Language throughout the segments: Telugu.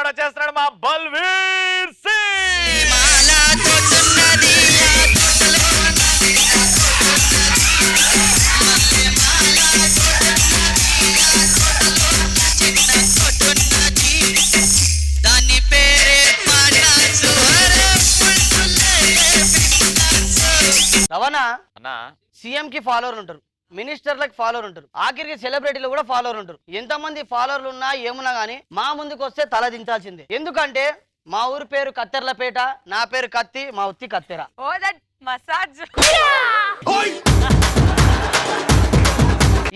వచ్చేస్తున్నాడు మా బల్వీర్ సింగ్. రవణ సీఎం కి ఫాలోవర్లు ఉంటారు, మినిస్టర్లకు ఫాలోవర్ ఉంటారు, ఆఖరికి సెలబ్రిటీలు కూడా ఫాలోవర్ ఉంటారు. ఎంతమంది ఫాలోవర్లు ఉన్నా ఏమున్నా గానీ మా ముందుకు వస్తే తల దించాల్సిందే. ఎందుకంటే మా ఊరి పేరు కత్తెర్లపేట, నా పేరు కత్తి, మా ఉత్తి కత్తెర.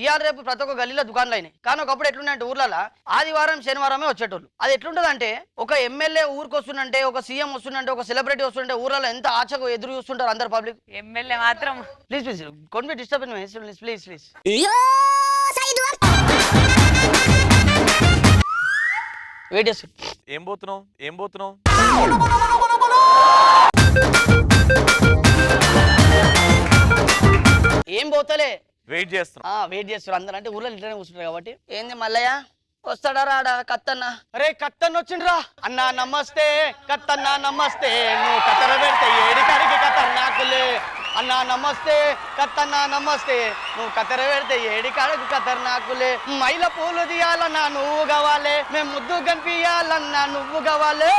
ఇవాళ రేపు ప్రతి ఒక్క గల్లీలో దుకాణాలు అయినాయి. కానీ ఒకప్పుడు ఎట్లుండే అంటే ఊర్లలో ఆదివారం శనివారమే వచ్చేటోళ్ళు. అది ఎట్లుంటది అంటే ఒక ఎమ్మెల్యే ఊరికి వస్తుందంటే, ఒక సీఎం వస్తుందంటే, ఒక సెలబ్రిటీ వస్తుంటే ఊర్లలో ఎంత ఆచకు ఎదురు చూస్తుంటారు అందరు పబ్లిక్. ఎమ్మెల్యే మాత్రం ప్లీజ్ ప్లీజ్ కొంచెం డిస్టర్బ్ ప్లీజ్ ప్లీజ్. వెయిట్ చేస్తు. ఏం పోతున్నావు? ఏం పోతలే, వెయిట్ చేస్తారు అందరూ. అంటే ఊర్లో ఇంట్లోనే కూర్చుంటారు కాబట్టి. ఏంది మల్లయ్య వస్తాడా రాడా కత్తన్న? అరే కత్తన్న వచ్చిండ్రా అన్నా, నమస్తే కత్తన్న నమస్తే, నువ్వు కత్తెర పెడితే ఏడికాడికి ఖతర్నాకులే. అన్నా నమస్తే కత్తన్న నమస్తే, నువ్వు కత్తెర పెడితే ఏడికాడికి ఖతర్నాకులే. మైల పూలు తీయాలన్నా నువ్వు కావాలే, మేము ముద్దు కనిపించాలన్నా నువ్వు కావాలే.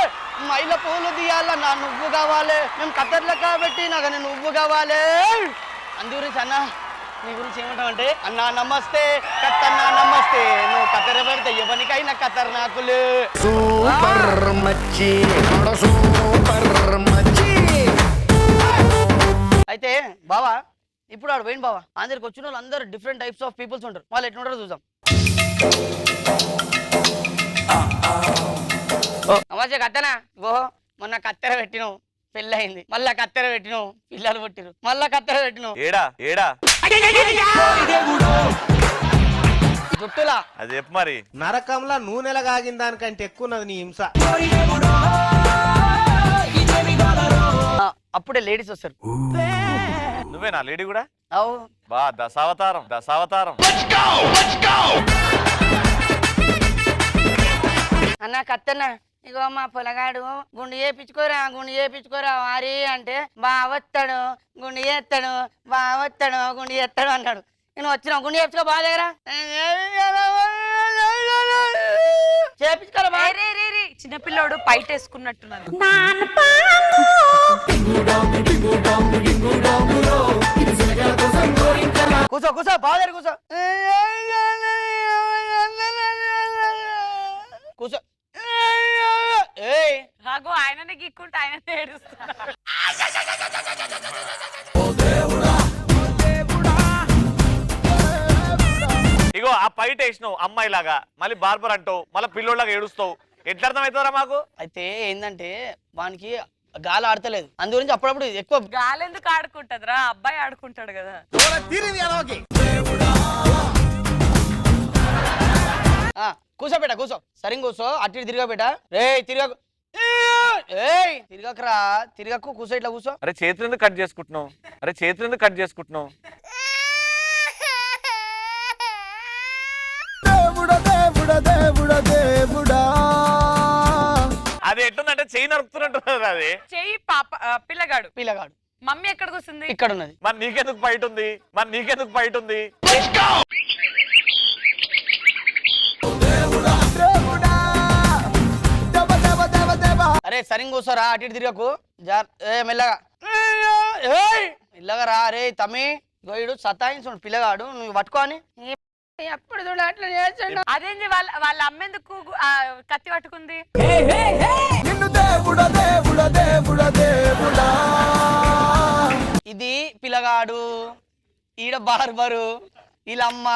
మైల పూలు తీయాలన్నా నువ్వు కావాలే, మేము కత్తెరలు కాబట్టి నాకు నువ్వు కావాలే. అందు గురించి అన్న నీ గురించి ఏమంటావు అంటే, అన్నా నమస్తే కత్తన్నా నమస్తే, నువ్వు కత్తెర పెడితే ఎవరికైనా ఖతర్నాకులే. అయితే బావా ఇప్పుడు ఆడు పోయింది బావా. అందరికి వచ్చిన వాళ్ళు అందరు డిఫరెంట్ టైప్స్ ఆఫ్ పీపుల్స్ ఉంటారు. వాళ్ళు ఎట్లుంటారో చూద్దాం. నమస్తే కత్తనా, గో మొన్న కత్తెర పెట్టినావు పెళ్ళయింది, మళ్ళా కత్తెర పెట్టినావు పిల్లలు పుట్టిరు, మళ్ళా కత్తెర పెట్టినావు. ఏడా జుట్టులా అది చెప్పు మరి. నరకంలా నూనెల కాగిన దానికంటే ఎక్కువ నీ హింస. అప్పుడే లేడీస్ వస్తారు. నువ్వేనా లేడీ కూడా? అవు బా దశావతారం. అన్న కత్తన్న, ఇగో మా పొలగాడు గుండు చేపించుకోరా వారి అంటే బావొత్తాడు గుండు చేస్తాడు, బావొత్తాడు గుండు చేస్తాడు అన్నాడు. నేను వచ్చిన గుండు చేపించుకో బాగా దగ్గర చేపించుకోరా. చిన్నపిల్లోడు పైట వేసుకున్నట్టున్నది. కూసో బాగా కూసో కూసో. రాగో ఆయననే గిక్కుంటే ఆయన ఏడుస్తున్నాడు. ఇగో ఆ పైట వేసినావు అమ్మాయి లాగా, మళ్ళీ బార్బర్ అంటావు, మళ్ళీ పిల్లోళ్ళగా ఏడుస్తావు. ఎట్లా అర్థమవుతారా మాకు? అయితే ఏంటంటే వానికి గాలి ఆడతలేదు, అందు గురించి అప్పుడప్పుడు ఎక్కువ గాలి ఎందుకు ఆడుకుంటదిరా, అబ్బాయి ఆడుకుంటాడు కదా. కూసోబెట్ట కూసో, సరిగ్గా కూసో, అటు తిరగబెట్ట. రే తిరగకరా, తిరగకు, కూసో, ఇట్లా కూసో. అరే చేతులు ఎందుకు కట్ చేసుకుంటున్నావు? అది ఎట్లుందంటే చెయ్యి నరుకుతున్నట్టు అది. చెయ్యి పిల్లగాడు మమ్మీ ఎక్కడ కూర్చుంది? ఇక్కడ ఉన్నది. మరి నీకెందుకు బయట ఉంది? అరే సరిగ్గా కూసోరా, అటు ఇటు తిరగకు, మెల్లగా మెల్లగా రా. అరే తమ్మి గోయుడు సతాయించు పిల్లగాడు, నువ్వు పట్టుకోని ఎప్పుడు చూడ అట్లా చేస్తాడు. అదేంటి వాళ్ళ అమ్మెందుకు కత్తి పట్టుకుంది? ఇది పిల్లగాడు, ఈడ బార్బరు, వీళ్ళమ్మ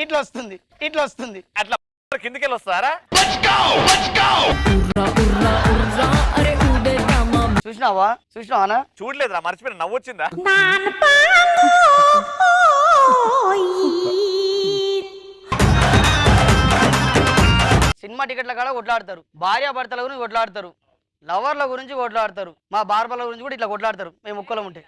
ఇట్లా వస్తుంది. అట్లా కిందికెళ్ళి వస్తారా? చూసినావా చూడలేదురా, మర్చిపోయిన. నవ్వొచ్చిందా? సినిమా టికెట్ల కాడ కొట్లాడతారు, భార్యాభర్తల గురించి కొట్లాడతారు, లవర్ల గురించి కొట్లాడతారు, మా బార్బర్ల గురించి కూడా ఇట్లా కొట్లాడతారు మేము ఒక్కలం ఉంటే.